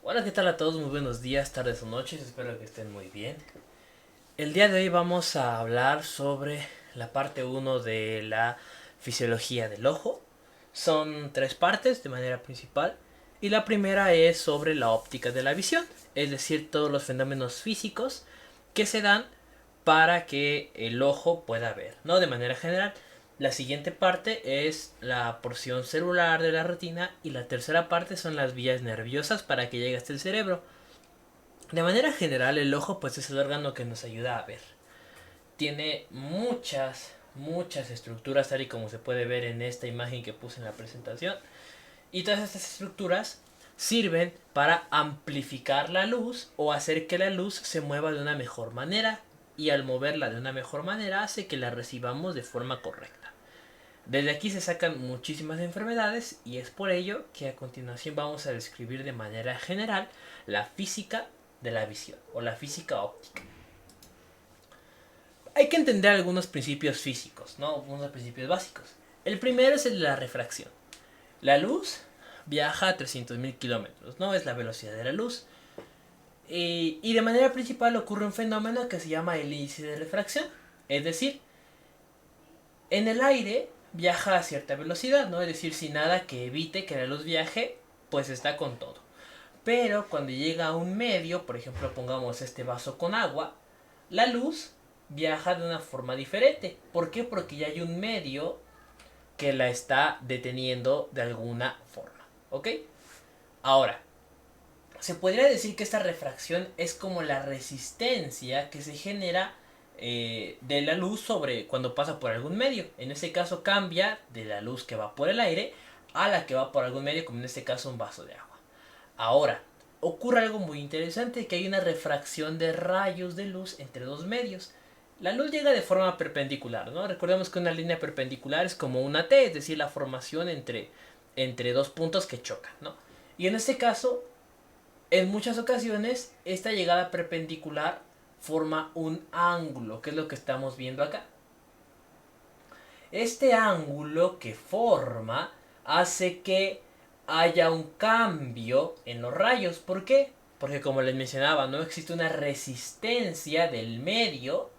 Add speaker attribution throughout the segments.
Speaker 1: Hola, ¿qué tal a todos? Muy buenos días, tardes o noches, espero que estén muy bien. El día de hoy vamos a hablar sobre la parte uno de la fisiología del ojo. Son tres partes de manera principal y la primera es sobre la óptica de la visión, es decir, todos los fenómenos físicos que se dan para que el ojo pueda ver, ¿no? De manera general. La siguiente parte es la porción celular de la retina y la tercera parte son las vías nerviosas para que llegue hasta el cerebro. De manera general, el ojo pues es el órgano que nos ayuda a ver. Tiene muchas estructuras tal y como se puede ver en esta imagen que puse en la presentación. Y todas estas estructuras sirven para amplificar la luz o hacer que la luz se mueva de una mejor manera. Y al moverla de una mejor manera hace que la recibamos de forma correcta. Desde aquí se sacan muchísimas enfermedades y es por ello que a continuación vamos a describir de manera general la física de la visión o la física óptica. Hay que entender algunos principios físicos, ¿no? Unos principios básicos. El primero es el de la refracción. La luz viaja a 300.000 kilómetros, ¿no? Es la velocidad de la luz. Y de manera principal ocurre un fenómeno que se llama el índice de refracción. Es decir, en el aire viaja a cierta velocidad, ¿no? Es decir, sin nada que evite que la luz viaje, pues está con todo. Pero cuando llega a un medio, por ejemplo, pongamos este vaso con agua, la luz viaja de una forma diferente. ¿Por qué? Porque ya hay un medio que la está deteniendo de alguna forma. ¿Ok? Ahora, se podría decir que esta refracción es como la resistencia que se genera de la luz sobre cuando pasa por algún medio. En este caso cambia de la luz que va por el aire a la que va por algún medio, como en este caso un vaso de agua. Ahora, ocurre algo muy interesante, que hay una refracción de rayos de luz entre dos medios. La luz llega de forma perpendicular, ¿no? Recordemos que una línea perpendicular es como una T, es decir, la formación entre dos puntos que chocan, ¿no? Y en este caso, en muchas ocasiones, esta llegada perpendicular forma un ángulo, que es lo que estamos viendo acá. Este ángulo que forma hace que haya un cambio en los rayos. ¿Por qué? Porque como les mencionaba, no existe una resistencia del medio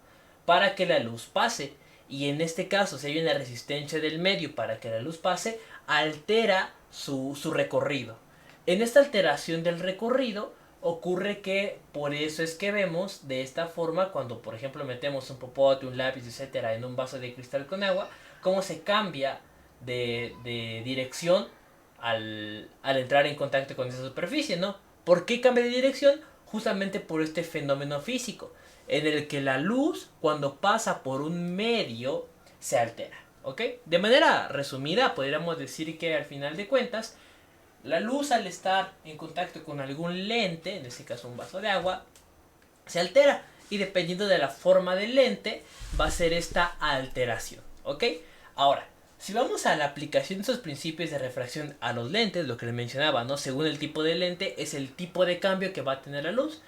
Speaker 1: para que la luz pase. Y en este caso, si hay una resistencia del medio para que la luz pase, altera su recorrido. En esta alteración del recorrido ocurre que por eso es que vemos de esta forma cuando por ejemplo metemos un popote, un lápiz, etcétera en un vaso de cristal con agua, cómo se cambia de dirección al entrar en contacto con esa superficie, ¿no? ¿Por qué cambia de dirección? Justamente por este fenómeno físico, en el que la luz, cuando pasa por un medio, se altera, ¿ok? De manera resumida, podríamos decir que al final de cuentas, la luz al estar en contacto con algún lente, en este caso un vaso de agua, se altera y dependiendo de la forma del lente va a ser esta alteración, ¿ok? Ahora, si vamos a la aplicación de esos principios de refracción a los lentes, lo que les mencionaba, ¿no? Según el tipo de lente es el tipo de cambio que va a tener la luz.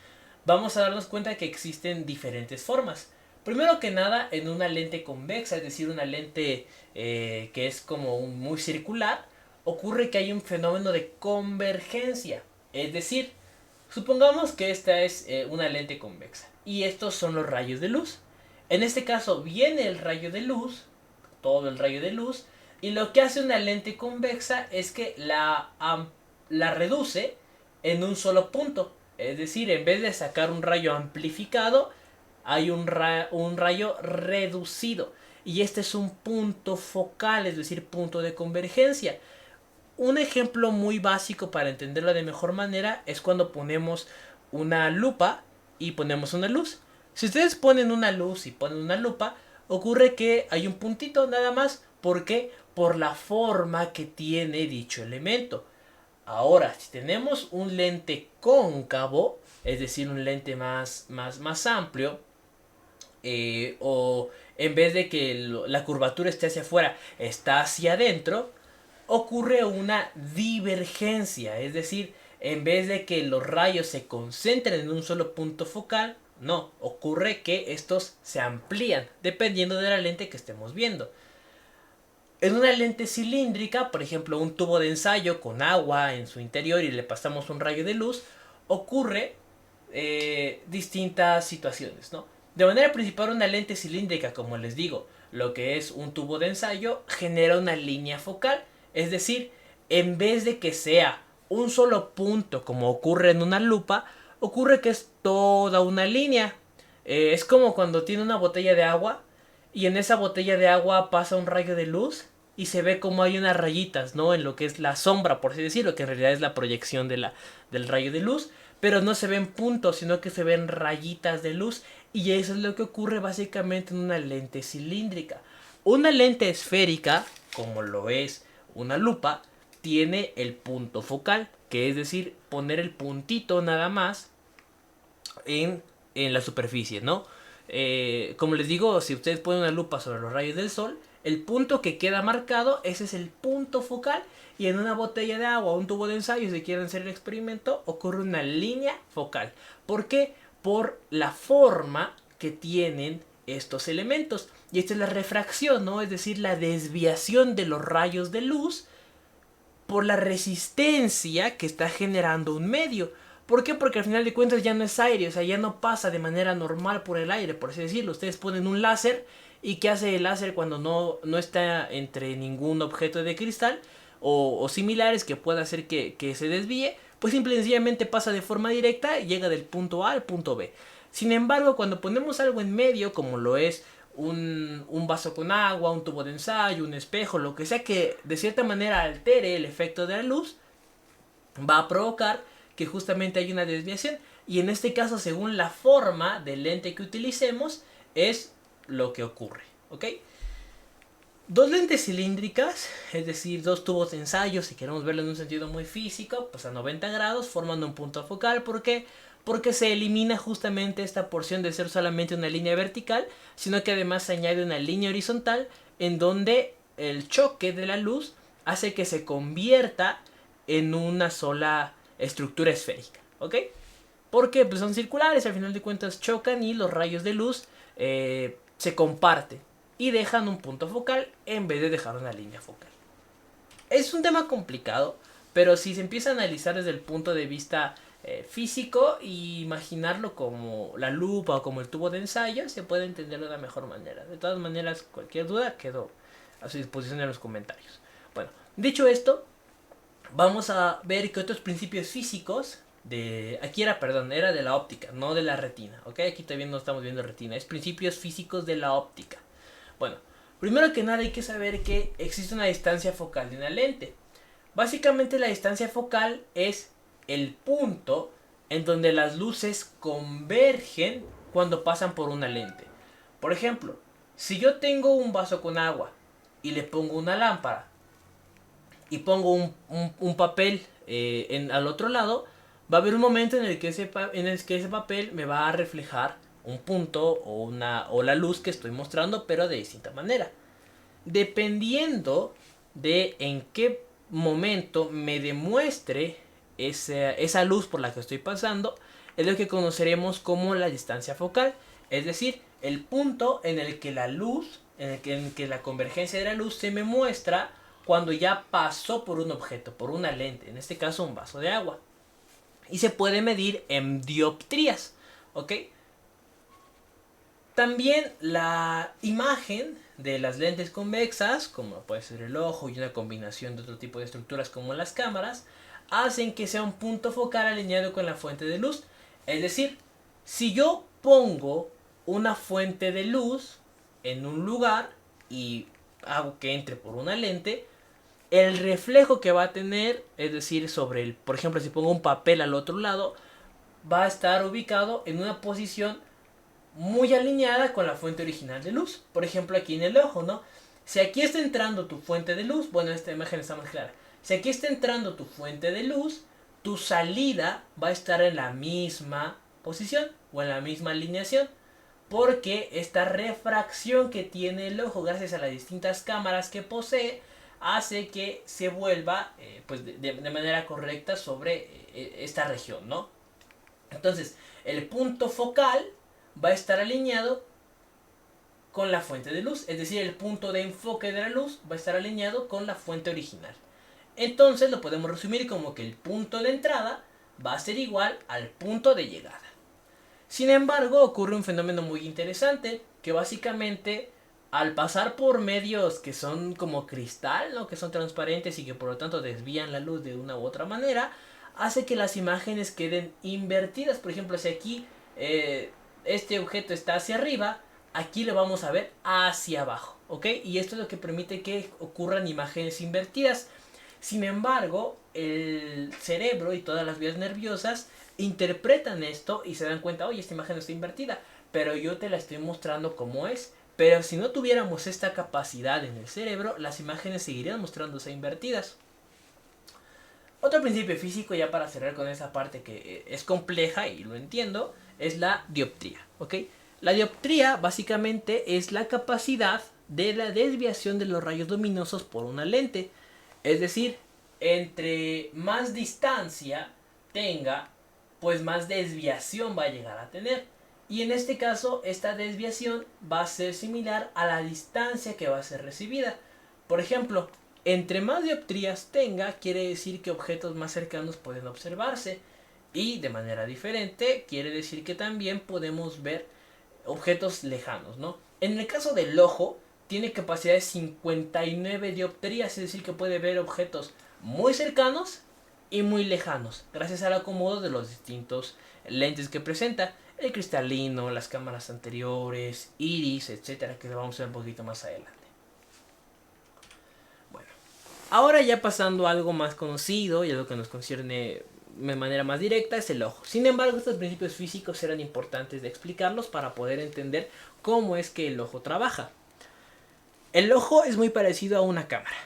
Speaker 1: Vamos a darnos cuenta que existen diferentes formas. Primero que nada, en una lente convexa, es decir, una lente que es como muy circular, ocurre que hay un fenómeno de convergencia. Es decir, supongamos que esta es una lente convexa y estos son los rayos de luz. En este caso viene el rayo de luz, todo el rayo de luz, y lo que hace una lente convexa es que la reduce en un solo punto. Es decir, en vez de sacar un rayo amplificado, hay un rayo reducido. Y este es un punto focal, es decir, punto de convergencia. Un ejemplo muy básico para entenderlo de mejor manera es cuando ponemos una lupa y ponemos una luz. Si ustedes ponen una luz y ponen una lupa, ocurre que hay un puntito nada más. ¿Por qué? Por la forma que tiene dicho elemento. Ahora, si tenemos un lente cóncavo, es decir, un lente más amplio, o en vez de que la curvatura esté hacia afuera, está hacia adentro, ocurre una divergencia, es decir, en vez de que los rayos se concentren en un solo punto focal, no, ocurre que estos se amplían dependiendo de la lente que estemos viendo. En una lente cilíndrica, por ejemplo, un tubo de ensayo con agua en su interior y le pasamos un rayo de luz, ocurre distintas situaciones, ¿no? De manera principal, una lente cilíndrica, como les digo, lo que es un tubo de ensayo, genera una línea focal. Es decir, en vez de que sea un solo punto como ocurre en una lupa, ocurre que es toda una línea. Es como cuando tiene una botella de agua y en esa botella de agua pasa un rayo de luz y se ve como hay unas rayitas, ¿no? En lo que es la sombra, por así decirlo, que en realidad es la proyección del rayo de luz, pero no se ven puntos, sino que se ven rayitas de luz, y eso es lo que ocurre básicamente en una lente cilíndrica. Una lente esférica, como lo es una lupa, tiene el punto focal, que es decir, poner el puntito nada más en la superficie, ¿no? Como les digo, si ustedes ponen una lupa sobre los rayos del sol, el punto que queda marcado, ese es el punto focal. Y en una botella de agua o un tubo de ensayo, si quieren hacer el experimento, ocurre una línea focal. ¿Por qué? Por la forma que tienen estos elementos. Y esta es la refracción, ¿no? Es decir, la desviación de los rayos de luz por la resistencia que está generando un medio. ¿Por qué? Porque al final de cuentas ya no es aire, o sea, ya no pasa de manera normal por el aire, por así decirlo. Ustedes ponen un láser y ¿qué hace el láser cuando no está entre ningún objeto de cristal o similares que pueda hacer que se desvíe? Pues simple y sencillamente pasa de forma directa y llega del punto A al punto B. Sin embargo, cuando ponemos algo en medio, como lo es un vaso con agua, un tubo de ensayo, un espejo, lo que sea que de cierta manera altere el efecto de la luz, va a provocar que justamente hay una desviación. Y en este caso, según la forma del lente que utilicemos, es lo que ocurre, ¿ok? Dos lentes cilíndricas, es decir, dos tubos de ensayo, si queremos verlo en un sentido muy físico, pues a 90 grados, formando un punto focal. ¿Por qué? Porque se elimina justamente esta porción de ser solamente una línea vertical, sino que además se añade una línea horizontal en donde el choque de la luz hace que se convierta en una sola estructura esférica, ¿ok? Porque pues son circulares, al final de cuentas chocan y los rayos de luz se comparten y dejan un punto focal en vez de dejar una línea focal. Es un tema complicado, pero si se empieza a analizar desde el punto de vista físico e imaginarlo como la lupa o como el tubo de ensayo, se puede entender de una mejor manera. De todas maneras, cualquier duda quedo a su disposición en los comentarios. Bueno, dicho esto, vamos a ver qué otros principios físicos aquí era de la óptica, no de la retina, ¿ok? Aquí todavía no estamos viendo retina, es principios físicos de la óptica. Bueno, primero que nada hay que saber que existe una distancia focal de una lente. Básicamente la distancia focal es el punto en donde las luces convergen cuando pasan por una lente. Por ejemplo, si yo tengo un vaso con agua y le pongo una lámpara y pongo un papel al otro lado, va a haber un momento en el que ese papel me va a reflejar un punto o la luz que estoy mostrando, pero de distinta manera. Dependiendo de en qué momento me demuestre esa luz por la que estoy pasando, es lo que conoceremos como la distancia focal. Es decir, el punto en el que la luz, en el que la convergencia de la luz se me muestra cuando ya pasó por un objeto, por una lente, en este caso un vaso de agua. Y se puede medir en dioptrías, ¿ok? También la imagen de las lentes convexas, como puede ser el ojo y una combinación de otro tipo de estructuras como las cámaras, hacen que sea un punto focal alineado con la fuente de luz. Es decir, si yo pongo una fuente de luz en un lugar y hago que entre por una lente, el reflejo que va a tener, es decir, por ejemplo, si pongo un papel al otro lado, va a estar ubicado en una posición muy alineada con la fuente original de luz. Por ejemplo, aquí en el ojo, ¿no? Si aquí está entrando tu fuente de luz, bueno, esta imagen está más clara. Si aquí está entrando tu fuente de luz, tu salida va a estar en la misma posición o en la misma alineación. Porque esta refracción que tiene el ojo, gracias a las distintas cámaras que posee, hace que se vuelva pues de manera correcta sobre esta región, ¿no? Entonces, el punto focal va a estar alineado con la fuente de luz, es decir, el punto de enfoque de la luz va a estar alineado con la fuente original. Entonces lo podemos resumir como que el punto de entrada va a ser igual al punto de llegada. Sin embargo, ocurre un fenómeno muy interesante, que básicamente al pasar por medios que son como cristal, ¿no? Que son transparentes y que por lo tanto desvían la luz de una u otra manera, hace que las imágenes queden invertidas. Por ejemplo, si aquí este objeto está hacia arriba, aquí lo vamos a ver hacia abajo, ¿ok? Y esto es lo que permite que ocurran imágenes invertidas. Sin embargo, el cerebro y todas las vías nerviosas interpretan esto y se dan cuenta, oye, esta imagen está invertida, pero yo te la estoy mostrando como es. Pero si no tuviéramos esta capacidad en el cerebro, las imágenes seguirían mostrándose invertidas. Otro principio físico, ya para cerrar con esa parte que es compleja y lo entiendo, es la dioptría, ¿ok? La dioptría básicamente es la capacidad de la desviación de los rayos luminosos por una lente. Es decir, entre más distancia tenga, pues más desviación va a llegar a tener. Y en este caso, esta desviación va a ser similar a la distancia que va a ser recibida. Por ejemplo, entre más dioptrías tenga, quiere decir que objetos más cercanos pueden observarse. Y de manera diferente, quiere decir que también podemos ver objetos lejanos, ¿no? En el caso del ojo, tiene capacidad de 59 dioptrías, es decir, que puede ver objetos muy cercanos y muy lejanos, gracias al acomodo de los distintos lentes que presenta, el cristalino, las cámaras anteriores, iris, etcétera, que lo vamos a ver un poquito más adelante. Bueno, ahora ya pasando a algo más conocido y algo que nos concierne de manera más directa es el ojo. Sin embargo, estos principios físicos eran importantes de explicarlos para poder entender cómo es que el ojo trabaja. El ojo es muy parecido a una cámara.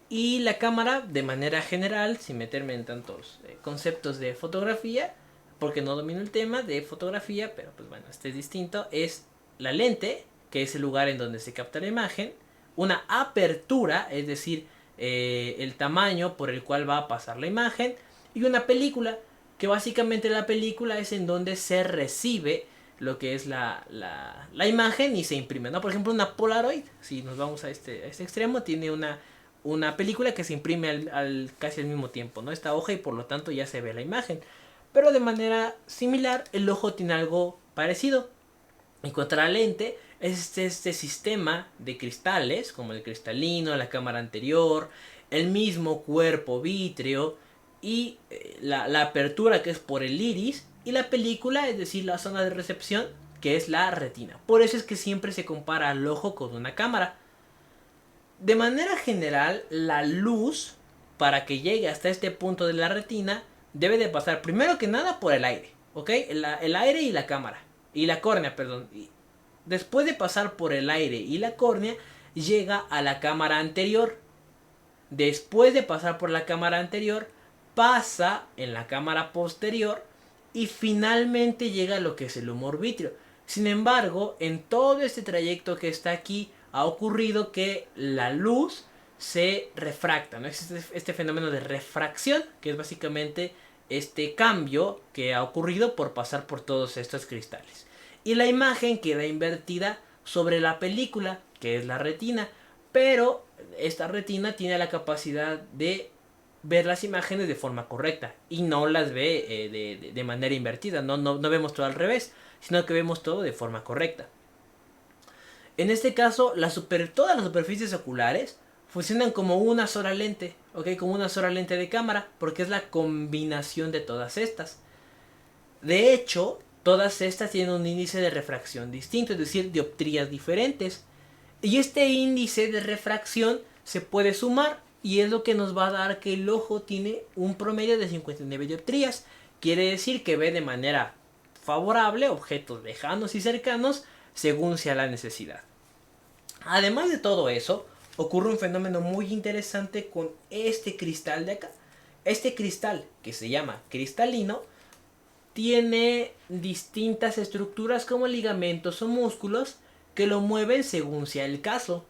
Speaker 1: Y la cámara, de manera general, sin meterme en tantos conceptos de fotografía, porque no domino el tema de fotografía, pero pues bueno, este es distinto, es la lente, que es el lugar en donde se capta la imagen, una apertura, es decir, el tamaño por el cual va a pasar la imagen, y una película, que básicamente la película es en donde se recibe lo que es la imagen y se imprime, ¿no? Por ejemplo, una Polaroid, si nos vamos a este extremo, tiene una película que se imprime casi al mismo tiempo, ¿no? Esta hoja y por lo tanto ya se ve la imagen. Pero de manera similar, el ojo tiene algo parecido. En cuanto a la lente, es este sistema de cristales, como el cristalino, la cámara anterior, el mismo cuerpo vítreo y la apertura que es por el iris y la película, es decir, la zona de recepción que es la retina. Por eso es que siempre se compara al ojo con una cámara. De manera general, la luz, para que llegue hasta este punto de la retina, debe de pasar primero que nada por el aire, ¿ok? El aire y la cámara, y la córnea, perdón. Y después de pasar por el aire y la córnea, llega a la cámara anterior. Después de pasar por la cámara anterior, pasa en la cámara posterior y finalmente llega a lo que es el humor vítreo. Sin embargo, en todo este trayecto que está aquí, ha ocurrido que la luz se refracta, ¿no? Existe este fenómeno de refracción, que es básicamente este cambio que ha ocurrido por pasar por todos estos cristales. Y la imagen queda invertida sobre la película, que es la retina, pero esta retina tiene la capacidad de ver las imágenes de forma correcta y no las ve de manera invertida, no vemos todo al revés, sino que vemos todo de forma correcta. En este caso, todas las superficies oculares funcionan como una sola lente, ¿ok? Como una sola lente de cámara, porque es la combinación de todas estas. De hecho, todas estas tienen un índice de refracción distinto, es decir, dioptrías diferentes. Y este índice de refracción se puede sumar y es lo que nos va a dar que el ojo tiene un promedio de 59 dioptrías. Quiere decir que ve de manera favorable objetos lejanos y cercanos según sea la necesidad. Además de todo eso, ocurre un fenómeno muy interesante con este cristal de acá. Este cristal, que se llama cristalino, tiene distintas estructuras como ligamentos o músculos que lo mueven según sea el caso.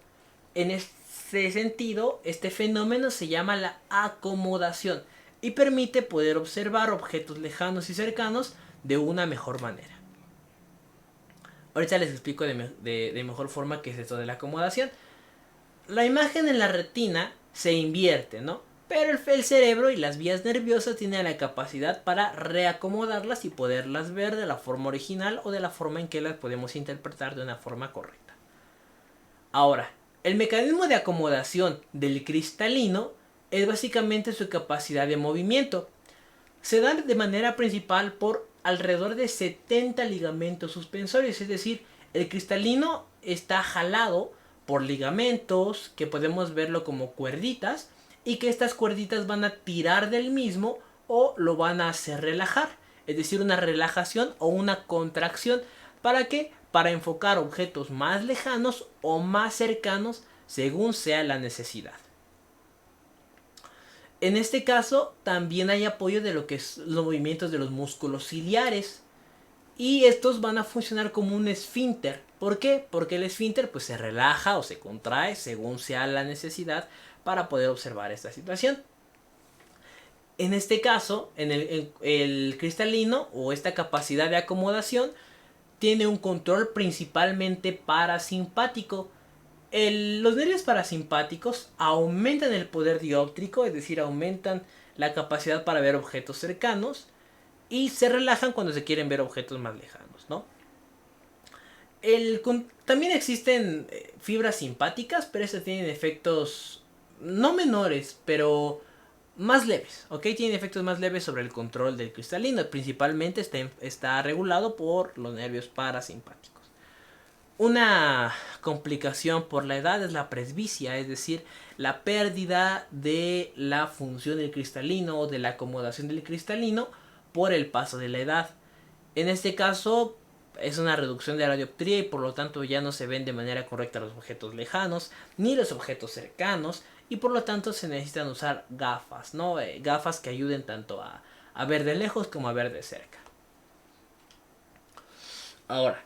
Speaker 1: En este sentido, este fenómeno se llama la acomodación y permite poder observar objetos lejanos y cercanos de una mejor manera. Ahorita les explico de mejor forma qué es esto de la acomodación. La imagen en la retina se invierte, ¿no? Pero el cerebro y las vías nerviosas tienen la capacidad para reacomodarlas y poderlas ver de la forma original o de la forma en que las podemos interpretar de una forma correcta. Ahora, el mecanismo de acomodación del cristalino es básicamente su capacidad de movimiento. Se da de manera principal por alrededor de 70 ligamentos suspensorios, es decir, el cristalino está jalado por ligamentos que podemos verlo como cuerditas y que estas cuerditas van a tirar del mismo o lo van a hacer relajar, es decir, una relajación o una contracción. ¿Para qué? Para enfocar objetos más lejanos o más cercanos según sea la necesidad. En este caso también hay apoyo de lo que es los movimientos de los músculos ciliares. Y estos van a funcionar como un esfínter. ¿Por qué? Porque el esfínter pues se relaja o se contrae según sea la necesidad para poder observar esta situación. En este caso, el cristalino o esta capacidad de acomodación tiene un control principalmente parasimpático. Los nervios parasimpáticos aumentan el poder dióptrico, es decir, aumentan la capacidad para ver objetos cercanos y se relajan cuando se quieren ver objetos más lejanos, ¿no? También existen fibras simpáticas, pero estas tienen efectos no menores, pero más leves, ¿ok? Tienen efectos más leves sobre el control del cristalino. Principalmente está regulado por los nervios parasimpáticos. Una complicación por la edad es la presbicia, es decir, la pérdida de la función del cristalino o de la acomodación del cristalino por el paso de la edad. En este caso es una reducción de la dioptría y por lo tanto ya no se ven de manera correcta los objetos lejanos ni los objetos cercanos y por lo tanto se necesitan usar gafas, ¿no? Gafas que ayuden tanto a ver de lejos como a ver de cerca. Ahora,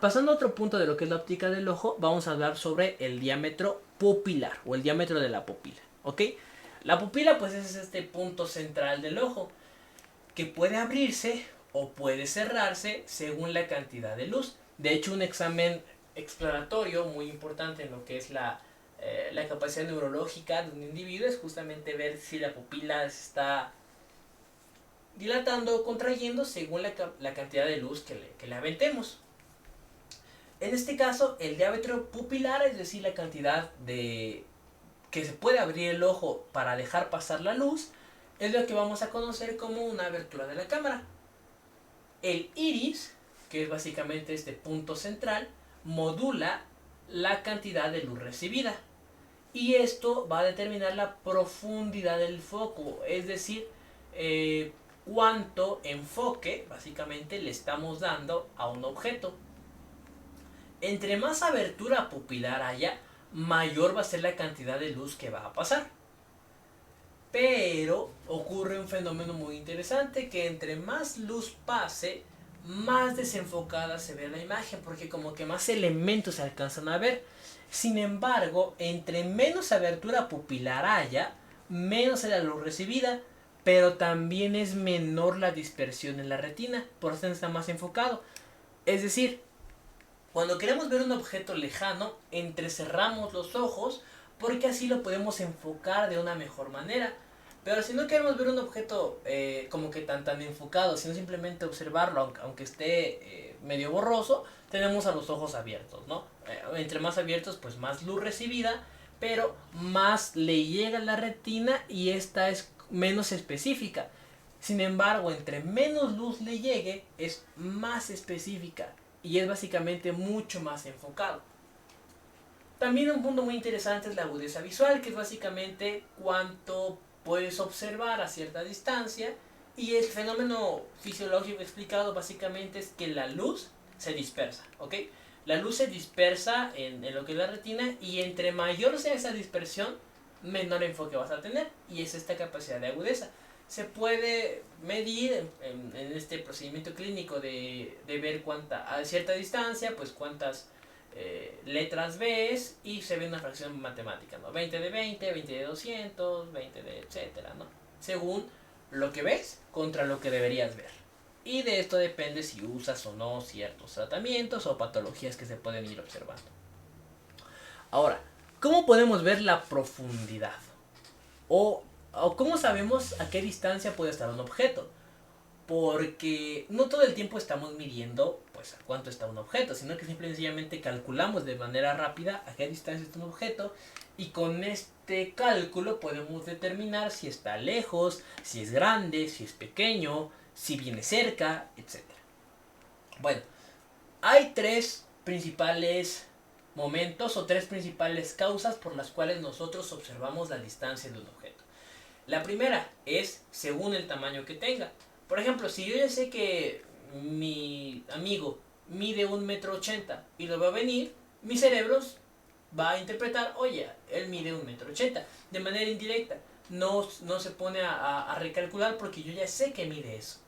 Speaker 1: pasando a otro punto de lo que es la óptica del ojo, vamos a hablar sobre el diámetro pupilar o el diámetro de la pupila, ¿ok? La pupila pues es este punto central del ojo que puede abrirse o puede cerrarse según la cantidad de luz. De hecho, un examen exploratorio muy importante en lo que es la capacidad neurológica de un individuo es justamente ver si la pupila se está dilatando o contrayendo según la cantidad de luz que le aventemos. En este caso, el diámetro pupilar, es decir, la cantidad de que se puede abrir el ojo para dejar pasar la luz, es lo que vamos a conocer como una abertura de la cámara. El iris, que es básicamente este punto central, modula la cantidad de luz recibida. Y esto va a determinar la profundidad del foco, es decir, cuánto enfoque básicamente le estamos dando a un objeto. Entre más abertura pupilar haya, mayor va a ser la cantidad de luz que va a pasar. Pero ocurre un fenómeno muy interesante, que entre más luz pase, más desenfocada se ve la imagen, porque como que más elementos se alcanzan a ver. Sin embargo, entre menos abertura pupilar haya, menos es la luz recibida, pero también es menor la dispersión en la retina, por eso está más enfocado. Es decir, cuando queremos ver un objeto lejano, entrecerramos los ojos porque así lo podemos enfocar de una mejor manera. Pero si no queremos ver un objeto como que tan enfocado, sino simplemente observarlo, aunque esté medio borroso, tenemos a los ojos abiertos, ¿no? Entre más abiertos, pues más luz recibida, pero más le llega a la retina y esta es menos específica. Sin embargo, entre menos luz le llegue, es más específica y es básicamente mucho más enfocado. También un punto muy interesante es la agudeza visual, que es básicamente cuánto puedes observar a cierta distancia, y el fenómeno fisiológico explicado básicamente es que la luz se dispersa, ¿ok? La luz se dispersa en lo que es la retina, y entre mayor sea esa dispersión, menor enfoque vas a tener, y es esta capacidad de agudeza. Se puede medir en este procedimiento clínico de ver a cierta distancia, pues cuántas letras ves, y se ve una fracción matemática, ¿no? 20 de 20, 20 de 200, 20 de etcétera, ¿no? Según lo que ves contra lo que deberías ver. Y de esto depende si usas o no ciertos tratamientos o patologías que se pueden ir observando. Ahora, ¿cómo podemos ver la profundidad? O cómo sabemos a qué distancia puede estar un objeto. Porque no todo el tiempo estamos midiendo pues a cuánto está un objeto, sino que simple y sencillamente calculamos de manera rápida a qué distancia está un objeto, y con este cálculo podemos determinar si está lejos, si es grande, si es pequeño, si viene cerca, etcétera. Bueno, hay tres principales momentos o tres principales causas por las cuales nosotros observamos la distancia de un objeto. La primera es según el tamaño que tenga. Por ejemplo, si yo ya sé que mi amigo mide 1,80 m y lo va a venir, mi cerebro va a interpretar, oye, él mide 1,80 m de manera indirecta. No se pone a recalcular porque yo ya sé que mide eso.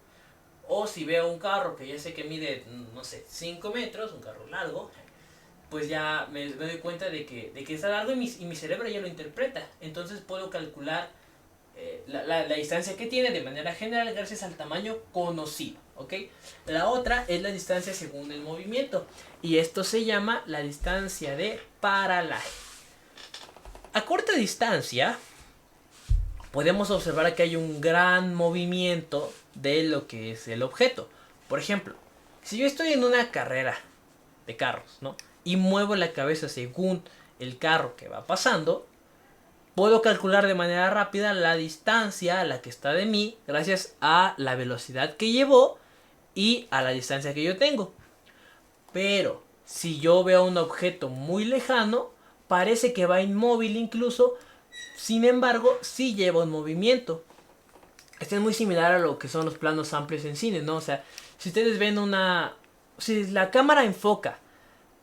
Speaker 1: O si veo un carro que ya sé que mide, no sé, 5 metros, un carro largo, pues ya me doy cuenta de que está largo, y mi cerebro ya lo interpreta. Entonces puedo calcular la distancia que tiene de manera general gracias al tamaño conocido, ¿ok? La otra es la distancia según el movimiento, y esto se llama la distancia de paralaje. A corta distancia podemos observar que hay un gran movimiento de lo que es el objeto. Por ejemplo, si yo estoy en una carrera de carros, ¿no?, y muevo la cabeza según el carro que va pasando, puedo calcular de manera rápida la distancia a la que está de mí gracias a la velocidad que llevó y a la distancia que yo tengo. Pero si yo veo un objeto muy lejano, parece que va inmóvil incluso, sin embargo, sí lleva un movimiento. Este es muy similar a lo que son los planos amplios en cine, ¿no? O sea, si ustedes ven si la cámara enfoca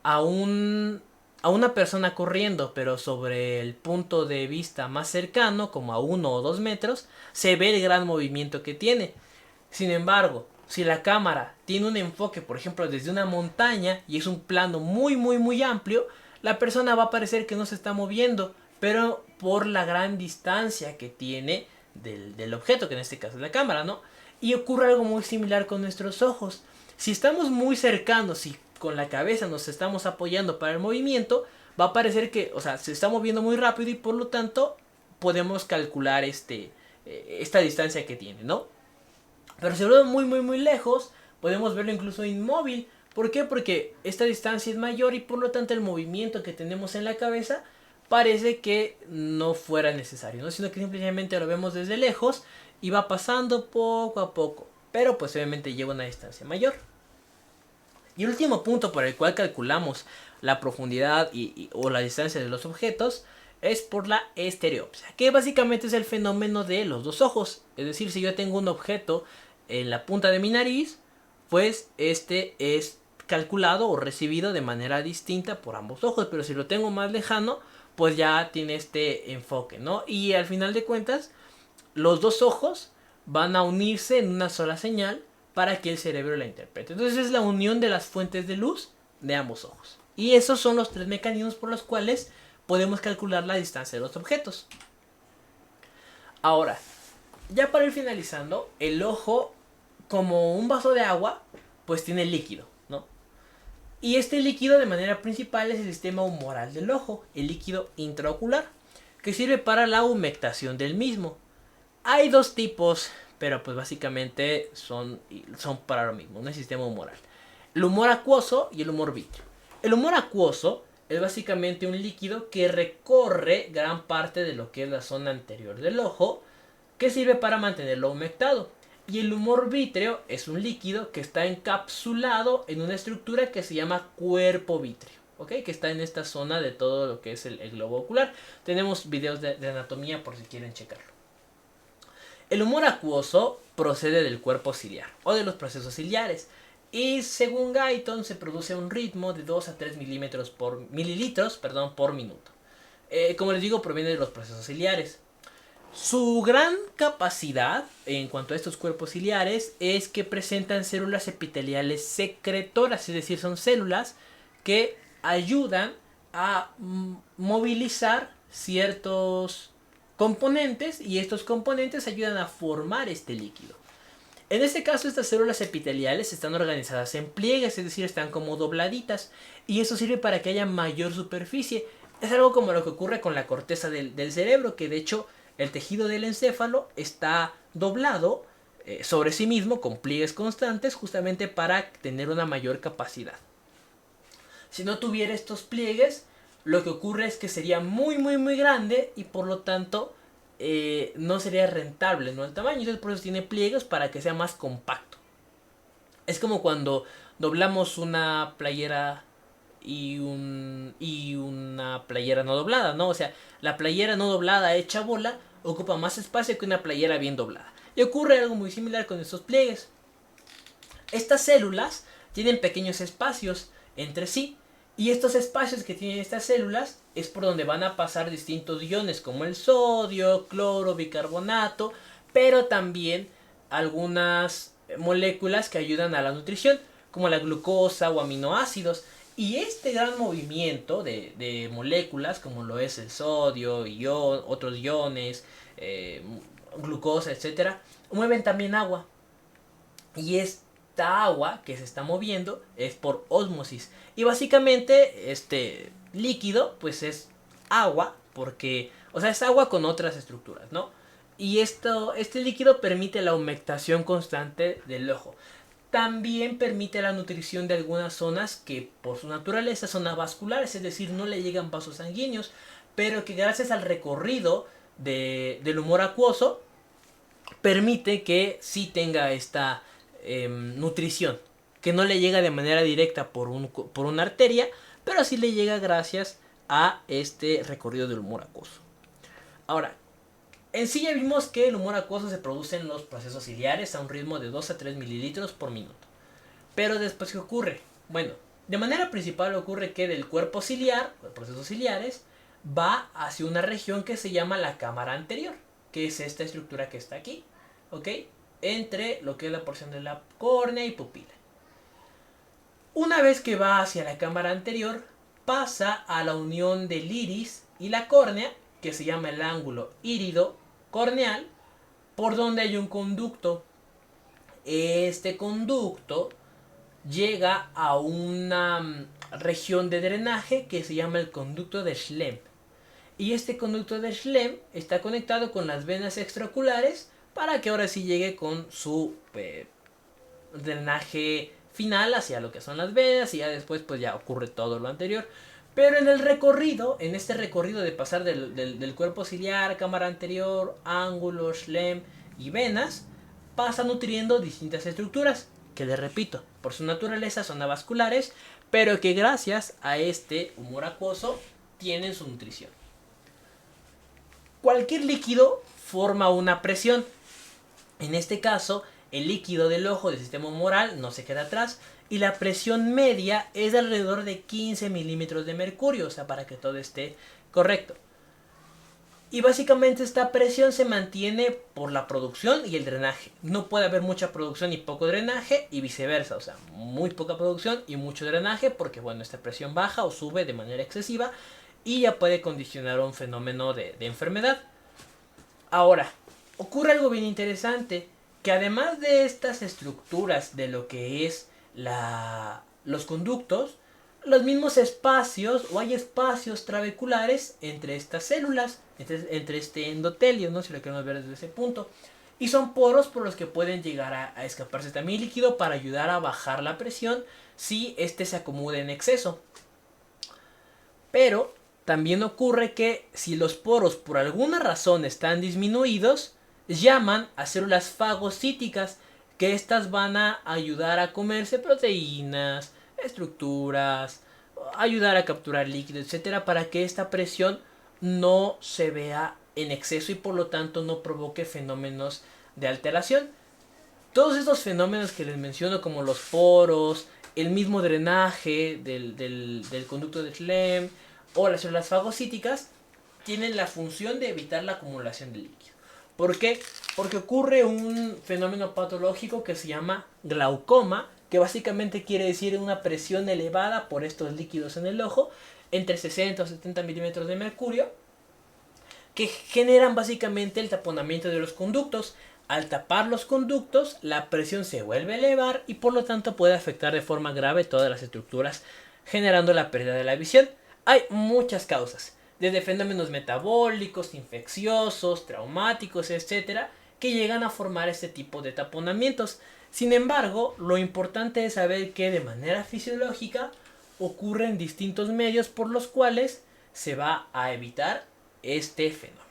Speaker 1: a una persona corriendo, pero sobre el punto de vista más cercano, como a 1 o 2 metros, se ve el gran movimiento que tiene. Sin embargo, si la cámara tiene un enfoque, por ejemplo, desde una montaña, y es un plano muy, muy, muy amplio, la persona va a parecer que no se está moviendo, pero por la gran distancia que tiene del objeto, que en este caso es la cámara, ¿no? Y ocurre algo muy similar con nuestros ojos. Si estamos muy cercanos y con la cabeza nos estamos apoyando para el movimiento, va a parecer que, o sea, se está moviendo muy rápido, y por lo tanto podemos calcular esta distancia que tiene, ¿no? Pero si lo vemos muy, muy, muy lejos, podemos verlo incluso inmóvil. ¿Por qué? Porque esta distancia es mayor, y por lo tanto el movimiento que tenemos en la cabeza parece que no fuera necesario, ¿no? Sino que simplemente lo vemos desde lejos y va pasando poco a poco. Pero pues obviamente lleva una distancia mayor. Y el último punto por el cual calculamos la profundidad o la distancia de los objetos es por la estereopsia, que básicamente es el fenómeno de los dos ojos. Es decir, si yo tengo un objeto en la punta de mi nariz, pues este es calculado o recibido de manera distinta por ambos ojos. Pero si lo tengo más lejano, pues ya tiene este enfoque, ¿no? Y al final de cuentas, los dos ojos van a unirse en una sola señal para que el cerebro la interprete. Entonces es la unión de las fuentes de luz de ambos ojos. Y esos son los tres mecanismos por los cuales podemos calcular la distancia de los objetos. Ahora, ya para ir finalizando, el ojo, como un vaso de agua, pues tiene líquido, ¿no? Y este líquido de manera principal es el sistema humoral del ojo, el líquido intraocular, que sirve para la humectación del mismo. Hay dos tipos, pero pues básicamente son para lo mismo, un sistema humoral: el humor acuoso y el humor vítreo. El humor acuoso es básicamente un líquido que recorre gran parte de lo que es la zona anterior del ojo, que sirve para mantenerlo humectado. Y el humor vítreo es un líquido que está encapsulado en una estructura que se llama cuerpo vítreo, ¿ok? Que está en esta zona de todo lo que es el globo ocular. Tenemos videos de anatomía por si quieren checarlo. El humor acuoso procede del cuerpo ciliar o de los procesos ciliares, y según Guyton se produce a un ritmo de 2 a 3 mililitros por minuto. Como les digo, proviene de los procesos ciliares. Su gran capacidad en cuanto a estos cuerpos ciliares es que presentan células epiteliales secretoras, es decir, son células que ayudan a movilizar ciertos componentes, y estos componentes ayudan a formar este líquido. En este caso, estas células epiteliales están organizadas en pliegues, es decir, están como dobladitas, y eso sirve para que haya mayor superficie. Es algo como lo que ocurre con la corteza del cerebro, que de hecho El tejido del encéfalo está doblado sobre sí mismo con pliegues constantes justamente para tener una mayor capacidad. Si no tuviera estos pliegues, lo que ocurre es que sería muy grande y por lo tanto no sería rentable, ¿no? El tamaño, entonces por eso tiene pliegues para que sea más compacto. Es como cuando doblamos una playera y una playera no doblada, ¿no? O sea, la playera no doblada hecha bola ocupa más espacio que una playera bien doblada. Y ocurre algo muy similar con estos pliegues. Estas células tienen pequeños espacios entre sí. Y estos espacios que tienen estas células es por donde van a pasar distintos iones como el sodio, cloro, bicarbonato, pero también algunas moléculas que ayudan a la nutrición, como la glucosa o aminoácidos. Y este gran movimiento de moléculas, como lo es el sodio, otros iones, glucosa, etcétera, mueven también agua. Y esta agua que se está moviendo es por ósmosis. Y básicamente este líquido pues es agua porque, o sea, es agua con otras estructuras, ¿no? Y este líquido permite la humectación constante del ojo. También permite la nutrición de algunas zonas que por su naturaleza son avasculares, es decir, no le llegan vasos sanguíneos, pero que gracias al recorrido del humor acuoso permite que sí tenga esta nutrición, que no le llega de manera directa por una arteria, pero sí le llega gracias a este recorrido del humor acuoso. Ahora, en sí ya vimos que el humor acuoso se produce en los procesos ciliares a un ritmo de 2 a 3 mililitros por minuto. Pero después, ¿qué ocurre? Bueno, de manera principal ocurre que del cuerpo ciliar, los procesos ciliares, va hacia una región que se llama la cámara anterior, que es esta estructura que está aquí, ¿ok? Entre lo que es la porción de la córnea y pupila. Una vez que va hacia la cámara anterior, pasa a la unión del iris y la córnea, que se llama el ángulo írido corneal, por donde hay un conducto. Este conducto llega a una región de drenaje que se llama el conducto de Schlemm. Y este conducto de Schlemm está conectado con las venas extraoculares para que ahora sí llegue con su drenaje final hacia lo que son las venas y ya después pues ya ocurre todo lo anterior. Pero en el recorrido, en este recorrido de pasar del cuerpo ciliar, cámara anterior, ángulo, Schlemm y venas, pasa nutriendo distintas estructuras, que les repito, por su naturaleza son avasculares, pero que gracias a este humor acuoso tienen su nutrición. Cualquier líquido forma una presión. En este caso, el líquido del ojo del sistema humoral no se queda atrás y la presión media es de alrededor de 15 milímetros de mercurio, o sea, para que todo esté correcto. Y básicamente esta presión se mantiene por la producción y el drenaje. No puede haber mucha producción y poco drenaje y viceversa, o sea, muy poca producción y mucho drenaje porque, bueno, esta presión baja o sube de manera excesiva y ya puede condicionar un fenómeno de enfermedad. Ahora, ocurre algo bien interesante, que además de estas estructuras de lo que es los conductos, los mismos espacios o hay espacios trabeculares entre estas células, entre este endotelio, ¿no? Si lo queremos ver desde ese punto. Y son poros por los que pueden llegar a escaparse también líquido para ayudar a bajar la presión si este se acumula en exceso. Pero también ocurre que si los poros por alguna razón están disminuidos, llaman a células fagocíticas, que estas van a ayudar a comerse proteínas, estructuras, ayudar a capturar líquido, etcétera, para que esta presión no se vea en exceso y por lo tanto no provoque fenómenos de alteración. Todos estos fenómenos que les menciono, como los poros, el mismo drenaje del conducto de Schlemm o las células fagocíticas, tienen la función de evitar la acumulación de líquido. ¿Por qué? Porque ocurre un fenómeno patológico que se llama glaucoma, que básicamente quiere decir una presión elevada por estos líquidos en el ojo, entre 60 o 70 milímetros de mercurio, que generan básicamente el taponamiento de los conductos. Al tapar los conductos, la presión se vuelve a elevar y por lo tanto puede afectar de forma grave todas las estructuras, generando la pérdida de la visión. Hay muchas causas, desde fenómenos metabólicos, infecciosos, traumáticos, etcétera, que llegan a formar este tipo de taponamientos. Sin embargo, lo importante es saber que de manera fisiológica ocurren distintos medios por los cuales se va a evitar este fenómeno.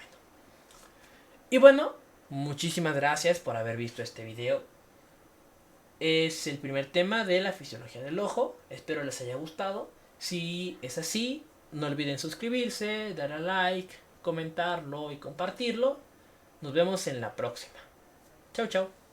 Speaker 1: Y bueno, muchísimas gracias por haber visto este video. Es el primer tema de la fisiología del ojo. Espero les haya gustado. Si es así, no olviden suscribirse, dar a like, comentarlo y compartirlo. Nos vemos en la próxima. Chau, chau.